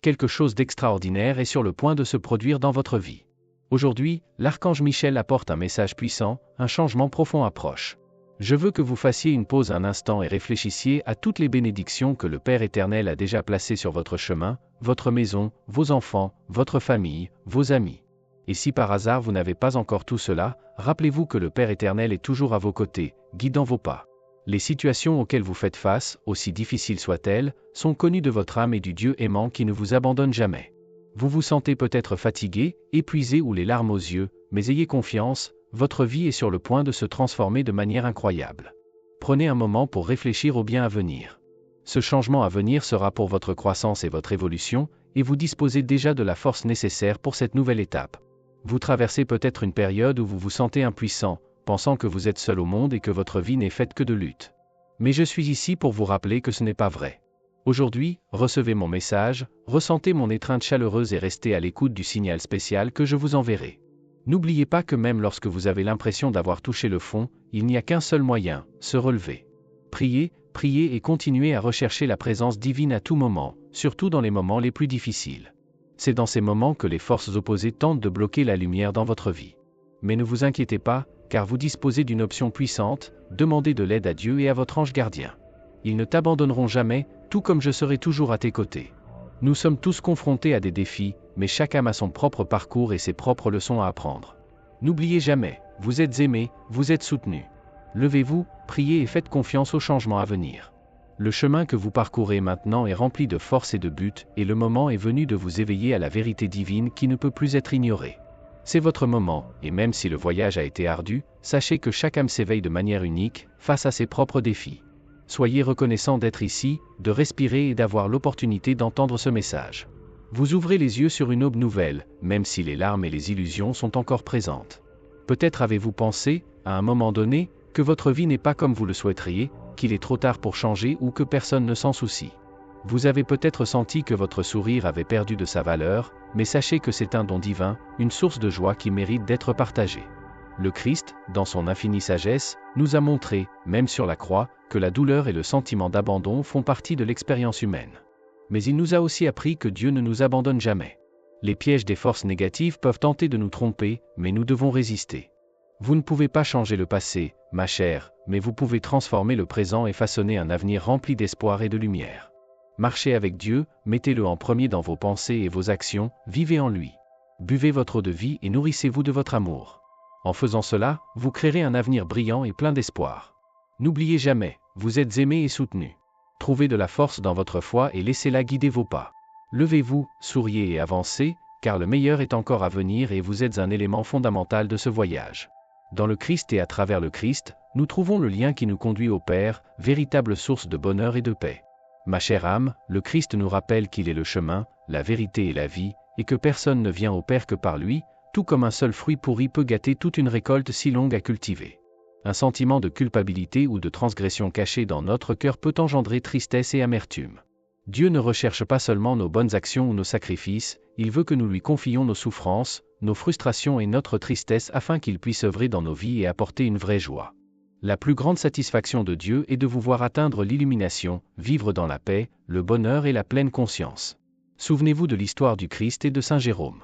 quelque chose d'extraordinaire est sur le point de se produire dans votre vie. Aujourd'hui, l'archange Michel apporte un message puissant, un changement profond approche. Je veux que vous fassiez une pause un instant et réfléchissiez à toutes les bénédictions que le Père éternel a déjà placées sur votre chemin, votre maison, vos enfants, votre famille, vos amis. Et si par hasard vous n'avez pas encore tout cela, rappelez-vous que le Père éternel est toujours à vos côtés, guidant vos pas. Les situations auxquelles vous faites face, aussi difficiles soient-elles, sont connues de votre âme et du Dieu aimant qui ne vous abandonne jamais. Vous vous sentez peut-être fatigué, épuisé ou les larmes aux yeux, mais ayez confiance, votre vie est sur le point de se transformer de manière incroyable. Prenez un moment pour réfléchir au bien à venir. Ce changement à venir sera pour votre croissance et votre évolution, et vous disposez déjà de la force nécessaire pour cette nouvelle étape. Vous traversez peut-être une période où vous vous sentez impuissant, pensant que vous êtes seul au monde et que votre vie n'est faite que de lutte. Mais je suis ici pour vous rappeler que ce n'est pas vrai. Aujourd'hui, recevez mon message, ressentez mon étreinte chaleureuse et restez à l'écoute du signal spécial que je vous enverrai. N'oubliez pas que même lorsque vous avez l'impression d'avoir touché le fond, il n'y a qu'un seul moyen, se relever. Priez, priez et continuez à rechercher la présence divine à tout moment, surtout dans les moments les plus difficiles. C'est dans ces moments que les forces opposées tentent de bloquer la lumière dans votre vie. Mais ne vous inquiétez pas, car vous disposez d'une option puissante, demandez de l'aide à Dieu et à votre ange gardien. Ils ne t'abandonneront jamais, tout comme je serai toujours à tes côtés. Nous sommes tous confrontés à des défis, mais chaque âme a son propre parcours et ses propres leçons à apprendre. N'oubliez jamais, vous êtes aimés, vous êtes soutenus. Levez-vous, priez et faites confiance au changement à venir. Le chemin que vous parcourez maintenant est rempli de force et de but, et le moment est venu de vous éveiller à la vérité divine qui ne peut plus être ignorée. C'est votre moment, et même si le voyage a été ardu, sachez que chaque âme s'éveille de manière unique, face à ses propres défis. Soyez reconnaissant d'être ici, de respirer et d'avoir l'opportunité d'entendre ce message. Vous ouvrez les yeux sur une aube nouvelle, même si les larmes et les illusions sont encore présentes. Peut-être avez-vous pensé, à un moment donné, que votre vie n'est pas comme vous le souhaiteriez, qu'il est trop tard pour changer ou que personne ne s'en soucie. Vous avez peut-être senti que votre sourire avait perdu de sa valeur, mais sachez que c'est un don divin, une source de joie qui mérite d'être partagée. Le Christ, dans son infinie sagesse, nous a montré, même sur la croix, que la douleur et le sentiment d'abandon font partie de l'expérience humaine. Mais il nous a aussi appris que Dieu ne nous abandonne jamais. Les pièges des forces négatives peuvent tenter de nous tromper, mais nous devons résister. Vous ne pouvez pas changer le passé, ma chère, mais vous pouvez transformer le présent et façonner un avenir rempli d'espoir et de lumière. Marchez avec Dieu, mettez-le en premier dans vos pensées et vos actions, vivez en lui. Buvez votre eau de vie et nourrissez-vous de votre amour. En faisant cela, vous créerez un avenir brillant et plein d'espoir. N'oubliez jamais, vous êtes aimés et soutenus. Trouvez de la force dans votre foi et laissez-la guider vos pas. Levez-vous, souriez et avancez, car le meilleur est encore à venir et vous êtes un élément fondamental de ce voyage. Dans le Christ et à travers le Christ, nous trouvons le lien qui nous conduit au Père, véritable source de bonheur et de paix. Ma chère âme, le Christ nous rappelle qu'il est le chemin, la vérité et la vie, et que personne ne vient au Père que par lui, tout comme un seul fruit pourri peut gâter toute une récolte si longue à cultiver. Un sentiment de culpabilité ou de transgression caché dans notre cœur peut engendrer tristesse et amertume. Dieu ne recherche pas seulement nos bonnes actions ou nos sacrifices, il veut que nous lui confions nos souffrances, nos frustrations et notre tristesse afin qu'il puisse œuvrer dans nos vies et apporter une vraie joie. La plus grande satisfaction de Dieu est de vous voir atteindre l'illumination, vivre dans la paix, le bonheur et la pleine conscience. Souvenez-vous de l'histoire du Christ et de Saint Jérôme.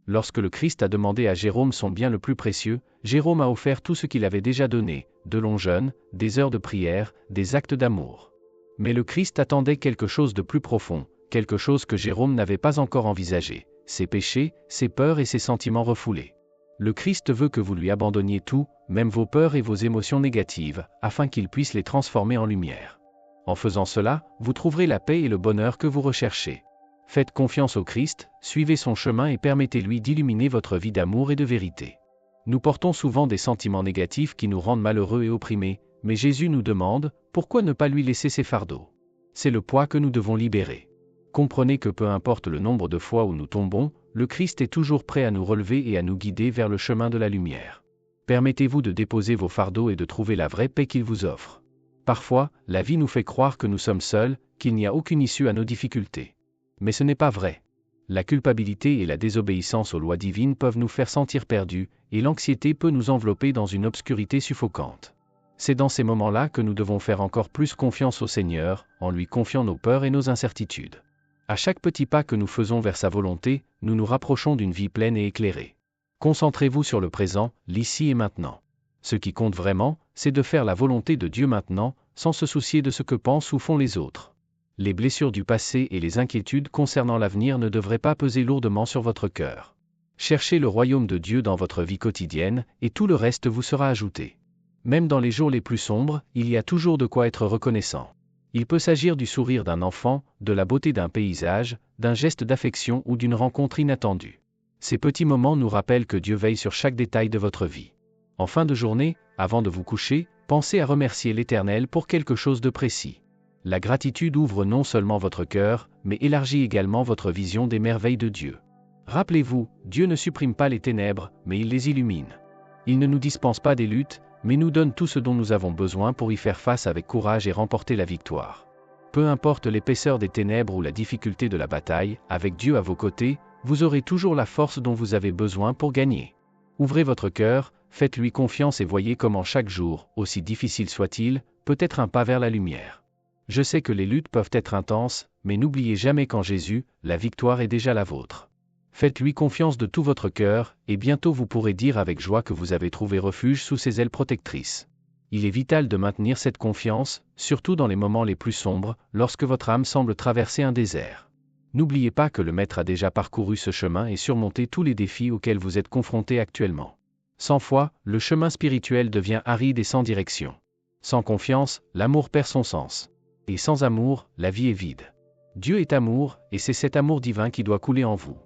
Lorsque le Christ a demandé à Jérôme son bien le plus précieux, Jérôme a offert tout ce qu'il avait déjà donné, de longs jeûnes, des heures de prière, des actes d'amour. Mais le Christ attendait quelque chose de plus profond, quelque chose que Jérôme n'avait pas encore envisagé, ses péchés, ses peurs et ses sentiments refoulés. Le Christ veut que vous lui abandonniez tout, même vos peurs et vos émotions négatives, afin qu'il puisse les transformer en lumière. En faisant cela, vous trouverez la paix et le bonheur que vous recherchez. Faites confiance au Christ, suivez son chemin et permettez-lui d'illuminer votre vie d'amour et de vérité. Nous portons souvent des sentiments négatifs qui nous rendent malheureux et opprimés, mais Jésus nous demande, pourquoi ne pas lui laisser ses fardeaux? C'est le poids que nous devons libérer. Comprenez que peu importe le nombre de fois où nous tombons, le Christ est toujours prêt à nous relever et à nous guider vers le chemin de la lumière. Permettez-vous de déposer vos fardeaux et de trouver la vraie paix qu'il vous offre. Parfois, la vie nous fait croire que nous sommes seuls, qu'il n'y a aucune issue à nos difficultés. Mais ce n'est pas vrai. La culpabilité et la désobéissance aux lois divines peuvent nous faire sentir perdus, et l'anxiété peut nous envelopper dans une obscurité suffocante. C'est dans ces moments-là que nous devons faire encore plus confiance au Seigneur, en lui confiant nos peurs et nos incertitudes. À chaque petit pas que nous faisons vers sa volonté, nous nous rapprochons d'une vie pleine et éclairée. Concentrez-vous sur le présent, l'ici et maintenant. Ce qui compte vraiment, c'est de faire la volonté de Dieu maintenant, sans se soucier de ce que pensent ou font les autres. Les blessures du passé et les inquiétudes concernant l'avenir ne devraient pas peser lourdement sur votre cœur. Cherchez le royaume de Dieu dans votre vie quotidienne, et tout le reste vous sera ajouté. Même dans les jours les plus sombres, il y a toujours de quoi être reconnaissant. Il peut s'agir du sourire d'un enfant, de la beauté d'un paysage, d'un geste d'affection ou d'une rencontre inattendue. Ces petits moments nous rappellent que Dieu veille sur chaque détail de votre vie. En fin de journée, avant de vous coucher, pensez à remercier l'Éternel pour quelque chose de précis. La gratitude ouvre non seulement votre cœur, mais élargit également votre vision des merveilles de Dieu. Rappelez-vous, Dieu ne supprime pas les ténèbres, mais il les illumine. Il ne nous dispense pas des luttes, mais nous donne tout ce dont nous avons besoin pour y faire face avec courage et remporter la victoire. Peu importe l'épaisseur des ténèbres ou la difficulté de la bataille, avec Dieu à vos côtés, vous aurez toujours la force dont vous avez besoin pour gagner. Ouvrez votre cœur, faites-lui confiance et voyez comment chaque jour, aussi difficile soit-il, peut être un pas vers la lumière. Je sais que les luttes peuvent être intenses, mais n'oubliez jamais qu'en Jésus, la victoire est déjà la vôtre. Faites-lui confiance de tout votre cœur, et bientôt vous pourrez dire avec joie que vous avez trouvé refuge sous ses ailes protectrices. Il est vital de maintenir cette confiance, surtout dans les moments les plus sombres, lorsque votre âme semble traverser un désert. N'oubliez pas que le Maître a déjà parcouru ce chemin et surmonté tous les défis auxquels vous êtes confrontés actuellement. Sans foi, le chemin spirituel devient aride et sans direction. Sans confiance, l'amour perd son sens. Et sans amour, la vie est vide. Dieu est amour, et c'est cet amour divin qui doit couler en vous.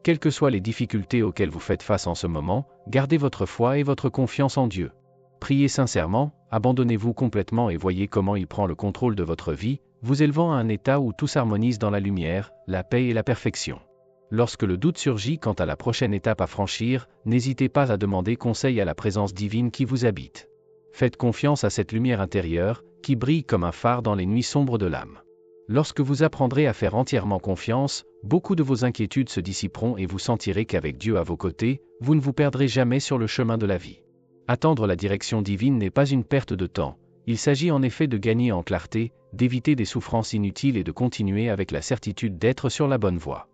Quelles que soient les difficultés auxquelles vous faites face en ce moment, gardez votre foi et votre confiance en Dieu. Priez sincèrement, abandonnez-vous complètement et voyez comment il prend le contrôle de votre vie, vous élevant à un état où tout s'harmonise dans la lumière, la paix et la perfection. Lorsque le doute surgit quant à la prochaine étape à franchir, n'hésitez pas à demander conseil à la présence divine qui vous habite. Faites confiance à cette lumière intérieure, qui brille comme un phare dans les nuits sombres de l'âme. Lorsque vous apprendrez à faire entièrement confiance, beaucoup de vos inquiétudes se dissiperont et vous sentirez qu'avec Dieu à vos côtés, vous ne vous perdrez jamais sur le chemin de la vie. Attendre la direction divine n'est pas une perte de temps, il s'agit en effet de gagner en clarté, d'éviter des souffrances inutiles et de continuer avec la certitude d'être sur la bonne voie.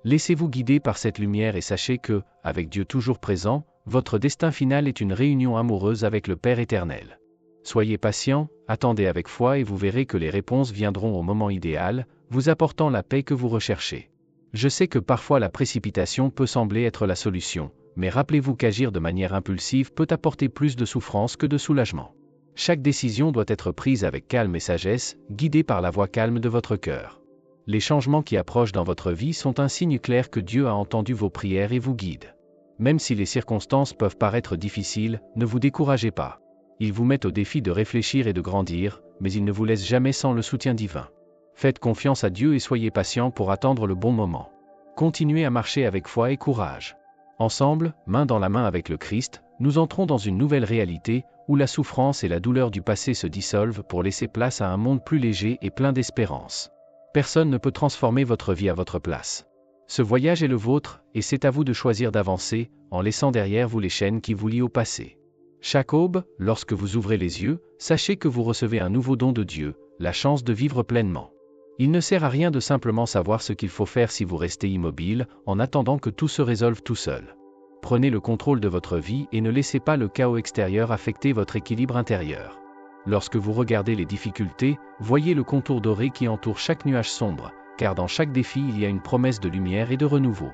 Laissez-vous guider par cette lumière et sachez que, avec Dieu toujours présent, votre destin final est une réunion amoureuse avec le Père éternel. Soyez patient, attendez avec foi et vous verrez que les réponses viendront au moment idéal, vous apportant la paix que vous recherchez. Je sais que parfois la précipitation peut sembler être la solution, mais rappelez-vous qu'agir de manière impulsive peut apporter plus de souffrance que de soulagement. Chaque décision doit être prise avec calme et sagesse, guidée par la voix calme de votre cœur. Les changements qui approchent dans votre vie sont un signe clair que Dieu a entendu vos prières et vous guide. Même si les circonstances peuvent paraître difficiles, ne vous découragez pas. Il vous met au défi de réfléchir et de grandir, mais il ne vous laisse jamais sans le soutien divin. Faites confiance à Dieu et soyez patient pour attendre le bon moment. Continuez à marcher avec foi et courage. Ensemble, main dans la main avec le Christ, nous entrons dans une nouvelle réalité, où la souffrance et la douleur du passé se dissolvent pour laisser place à un monde plus léger et plein d'espérance. Personne ne peut transformer votre vie à votre place. Ce voyage est le vôtre, et c'est à vous de choisir d'avancer, en laissant derrière vous les chaînes qui vous lient au passé. Chaque aube, lorsque vous ouvrez les yeux, sachez que vous recevez un nouveau don de Dieu, la chance de vivre pleinement. Il ne sert à rien de simplement savoir ce qu'il faut faire si vous restez immobile, en attendant que tout se résolve tout seul. Prenez le contrôle de votre vie et ne laissez pas le chaos extérieur affecter votre équilibre intérieur. Lorsque vous regardez les difficultés, voyez le contour doré qui entoure chaque nuage sombre, car dans chaque défi il y a une promesse de lumière et de renouveau.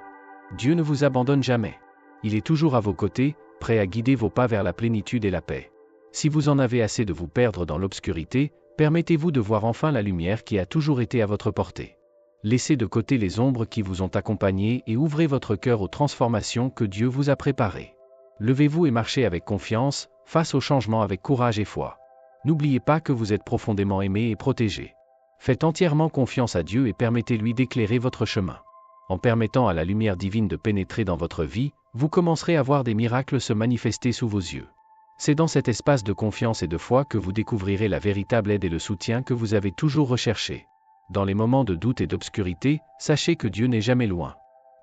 Dieu ne vous abandonne jamais. Il est toujours à vos côtés, prêt à guider vos pas vers la plénitude et la paix. Si vous en avez assez de vous perdre dans l'obscurité, permettez-vous de voir enfin la lumière qui a toujours été à votre portée. Laissez de côté les ombres qui vous ont accompagné et ouvrez votre cœur aux transformations que Dieu vous a préparées. Levez-vous et marchez avec confiance, face aux changements avec courage et foi. N'oubliez pas que vous êtes profondément aimé et protégé. Faites entièrement confiance à Dieu et permettez-lui d'éclairer votre chemin. En permettant à la lumière divine de pénétrer dans votre vie, vous commencerez à voir des miracles se manifester sous vos yeux. C'est dans cet espace de confiance et de foi que vous découvrirez la véritable aide et le soutien que vous avez toujours recherché. Dans les moments de doute et d'obscurité, sachez que Dieu n'est jamais loin.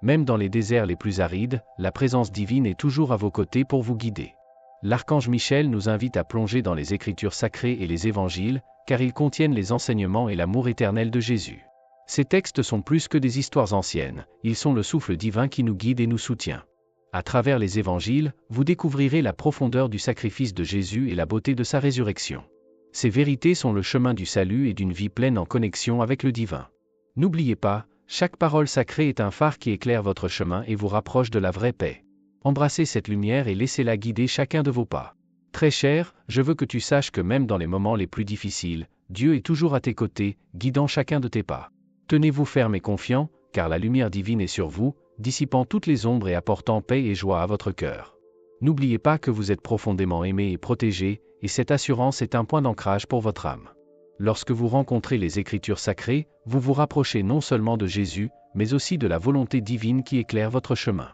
Même dans les déserts les plus arides, la présence divine est toujours à vos côtés pour vous guider. L'archange Michel nous invite à plonger dans les Écritures sacrées et les Évangiles, car ils contiennent les enseignements et l'amour éternel de Jésus. Ces textes sont plus que des histoires anciennes, ils sont le souffle divin qui nous guide et nous soutient. À travers les évangiles, vous découvrirez la profondeur du sacrifice de Jésus et la beauté de sa résurrection. Ces vérités sont le chemin du salut et d'une vie pleine en connexion avec le divin. N'oubliez pas, chaque parole sacrée est un phare qui éclaire votre chemin et vous rapproche de la vraie paix. Embrassez cette lumière et laissez-la guider chacun de vos pas. Très cher, je veux que tu saches que même dans les moments les plus difficiles, Dieu est toujours à tes côtés, guidant chacun de tes pas. Tenez-vous ferme et confiant, car la lumière divine est sur vous, dissipant toutes les ombres et apportant paix et joie à votre cœur. N'oubliez pas que vous êtes profondément aimé et protégé, et cette assurance est un point d'ancrage pour votre âme. Lorsque vous rencontrez les Écritures sacrées, vous vous rapprochez non seulement de Jésus, mais aussi de la volonté divine qui éclaire votre chemin.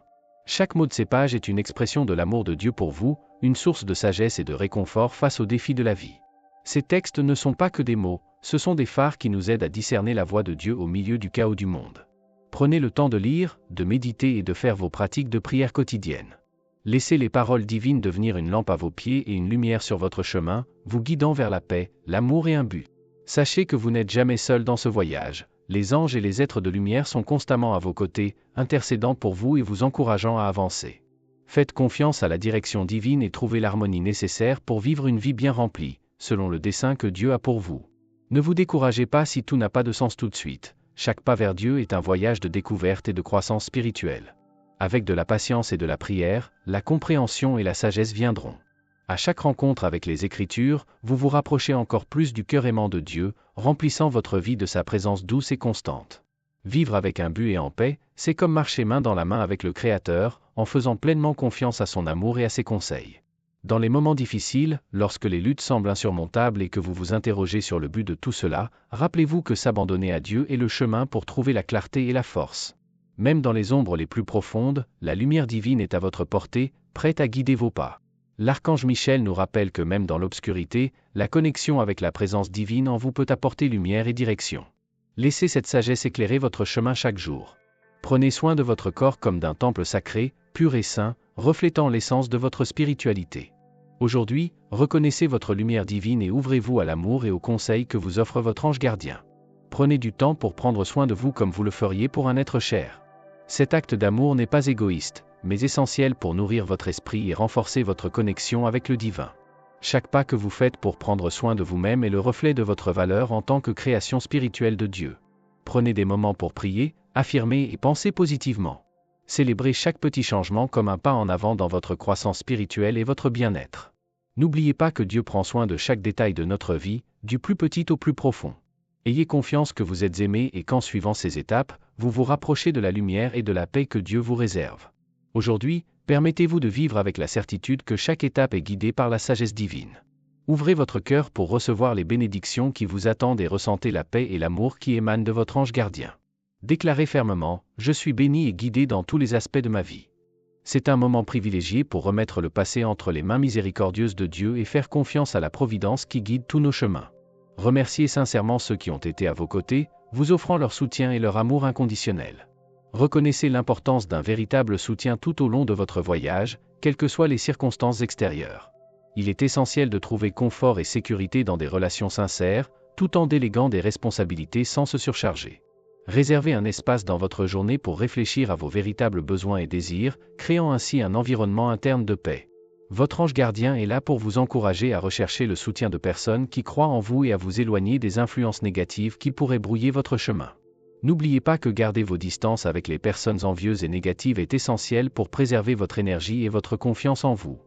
Chaque mot de ces pages est une expression de l'amour de Dieu pour vous, une source de sagesse et de réconfort face aux défis de la vie. Ces textes ne sont pas que des mots, ce sont des phares qui nous aident à discerner la voie de Dieu au milieu du chaos du monde. Prenez le temps de lire, de méditer et de faire vos pratiques de prière quotidiennes. Laissez les paroles divines devenir une lampe à vos pieds et une lumière sur votre chemin, vous guidant vers la paix, l'amour et un but. Sachez que vous n'êtes jamais seul dans ce voyage. Les anges et les êtres de lumière sont constamment à vos côtés, intercédant pour vous et vous encourageant à avancer. Faites confiance à la direction divine et trouvez l'harmonie nécessaire pour vivre une vie bien remplie, selon le dessein que Dieu a pour vous. Ne vous découragez pas si tout n'a pas de sens tout de suite. Chaque pas vers Dieu est un voyage de découverte et de croissance spirituelle. Avec de la patience et de la prière, la compréhension et la sagesse viendront. À chaque rencontre avec les Écritures, vous vous rapprochez encore plus du cœur aimant de Dieu, remplissant votre vie de sa présence douce et constante. Vivre avec un but et en paix, c'est comme marcher main dans la main avec le Créateur, en faisant pleinement confiance à son amour et à ses conseils. Dans les moments difficiles, lorsque les luttes semblent insurmontables et que vous vous interrogez sur le but de tout cela, rappelez-vous que s'abandonner à Dieu est le chemin pour trouver la clarté et la force. Même dans les ombres les plus profondes, la lumière divine est à votre portée, prête à guider vos pas. L'archange Michel nous rappelle que même dans l'obscurité, la connexion avec la présence divine en vous peut apporter lumière et direction. Laissez cette sagesse éclairer votre chemin chaque jour. Prenez soin de votre corps comme d'un temple sacré, pur et saint, reflétant l'essence de votre spiritualité. Aujourd'hui, reconnaissez votre lumière divine et ouvrez-vous à l'amour et aux conseils que vous offre votre ange gardien. Prenez du temps pour prendre soin de vous comme vous le feriez pour un être cher. Cet acte d'amour n'est pas égoïste, mais essentiel pour nourrir votre esprit et renforcer votre connexion avec le divin. Chaque pas que vous faites pour prendre soin de vous-même est le reflet de votre valeur en tant que création spirituelle de Dieu. Prenez des moments pour prier, affirmer et penser positivement. Célébrez chaque petit changement comme un pas en avant dans votre croissance spirituelle et votre bien-être. N'oubliez pas que Dieu prend soin de chaque détail de notre vie, du plus petit au plus profond. Ayez confiance que vous êtes aimé et qu'en suivant ces étapes, vous vous rapprochez de la lumière et de la paix que Dieu vous réserve. Aujourd'hui, permettez-vous de vivre avec la certitude que chaque étape est guidée par la sagesse divine. Ouvrez votre cœur pour recevoir les bénédictions qui vous attendent et ressentez la paix et l'amour qui émanent de votre ange gardien. Déclarez fermement, « Je suis béni et guidé dans tous les aspects de ma vie ». C'est un moment privilégié pour remettre le passé entre les mains miséricordieuses de Dieu et faire confiance à la providence qui guide tous nos chemins. Remerciez sincèrement ceux qui ont été à vos côtés, vous offrant leur soutien et leur amour inconditionnel. Reconnaissez l'importance d'un véritable soutien tout au long de votre voyage, quelles que soient les circonstances extérieures. Il est essentiel de trouver confort et sécurité dans des relations sincères, tout en déléguant des responsabilités sans se surcharger. Réservez un espace dans votre journée pour réfléchir à vos véritables besoins et désirs, créant ainsi un environnement interne de paix. Votre ange gardien est là pour vous encourager à rechercher le soutien de personnes qui croient en vous et à vous éloigner des influences négatives qui pourraient brouiller votre chemin. N'oubliez pas que garder vos distances avec les personnes envieuses et négatives est essentiel pour préserver votre énergie et votre confiance en vous.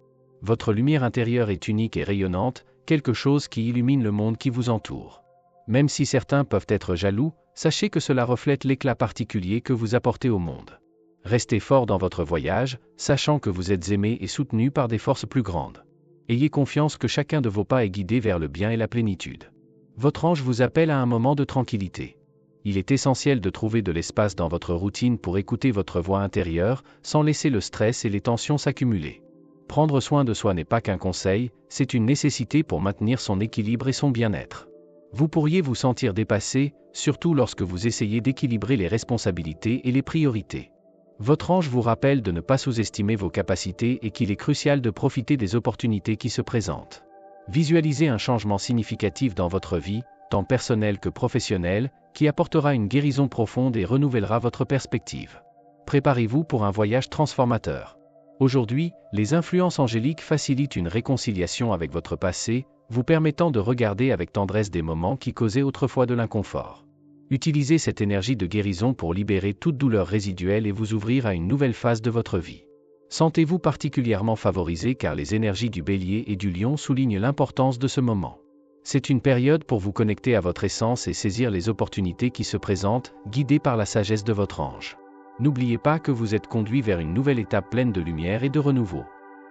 Votre lumière intérieure est unique et rayonnante, quelque chose qui illumine le monde qui vous entoure. Même si certains peuvent être jaloux, sachez que cela reflète l'éclat particulier que vous apportez au monde. Restez fort dans votre voyage, sachant que vous êtes aimé et soutenu par des forces plus grandes. Ayez confiance que chacun de vos pas est guidé vers le bien et la plénitude. Votre ange vous appelle à un moment de tranquillité. Il est essentiel de trouver de l'espace dans votre routine pour écouter votre voix intérieure, sans laisser le stress et les tensions s'accumuler. Prendre soin de soi n'est pas qu'un conseil, c'est une nécessité pour maintenir son équilibre et son bien-être. Vous pourriez vous sentir dépassé, surtout lorsque vous essayez d'équilibrer les responsabilités et les priorités. Votre ange vous rappelle de ne pas sous-estimer vos capacités et qu'il est crucial de profiter des opportunités qui se présentent. Visualisez un changement significatif dans votre vie, tant personnelle que professionnelle, qui apportera une guérison profonde et renouvellera votre perspective. Préparez-vous pour un voyage transformateur. Aujourd'hui, les influences angéliques facilitent une réconciliation avec votre passé, vous permettant de regarder avec tendresse des moments qui causaient autrefois de l'inconfort. Utilisez cette énergie de guérison pour libérer toute douleur résiduelle et vous ouvrir à une nouvelle phase de votre vie. Sentez-vous particulièrement favorisé car les énergies du Bélier et du Lion soulignent l'importance de ce moment. C'est une période pour vous connecter à votre essence et saisir les opportunités qui se présentent, guidés par la sagesse de votre ange. N'oubliez pas que vous êtes conduit vers une nouvelle étape pleine de lumière et de renouveau.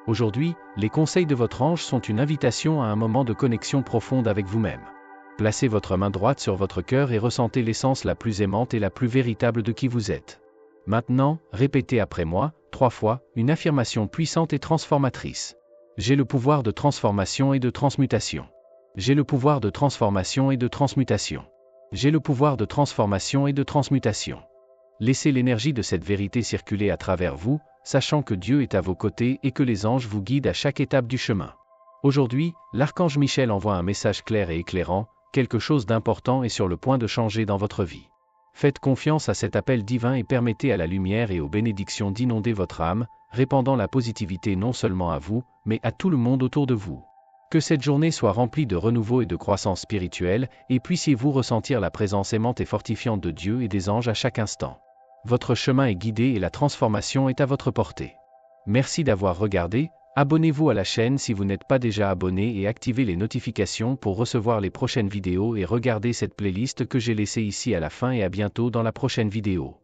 Aujourd'hui, les conseils de votre ange sont une invitation à un moment de connexion profonde avec vous-même. Placez votre main droite sur votre cœur et ressentez l'essence la plus aimante et la plus véritable de qui vous êtes. Maintenant, répétez après moi, 3 fois, une affirmation puissante et transformatrice. J'ai le pouvoir de transformation et de transmutation. J'ai le pouvoir de transformation et de transmutation. J'ai le pouvoir de transformation et de transmutation. Laissez l'énergie de cette vérité circuler à travers vous, sachant que Dieu est à vos côtés et que les anges vous guident à chaque étape du chemin. Aujourd'hui, l'archange Michel envoie un message clair et éclairant, quelque chose d'important est sur le point de changer dans votre vie. Faites confiance à cet appel divin et permettez à la lumière et aux bénédictions d'inonder votre âme, répandant la positivité non seulement à vous, mais à tout le monde autour de vous. Que cette journée soit remplie de renouveau et de croissance spirituelle, et puissiez-vous ressentir la présence aimante et fortifiante de Dieu et des anges à chaque instant. Votre chemin est guidé et la transformation est à votre portée. Merci d'avoir regardé, abonnez-vous à la chaîne si vous n'êtes pas déjà abonné et activez les notifications pour recevoir les prochaines vidéos et regardez cette playlist que j'ai laissée ici à la fin et à bientôt dans la prochaine vidéo.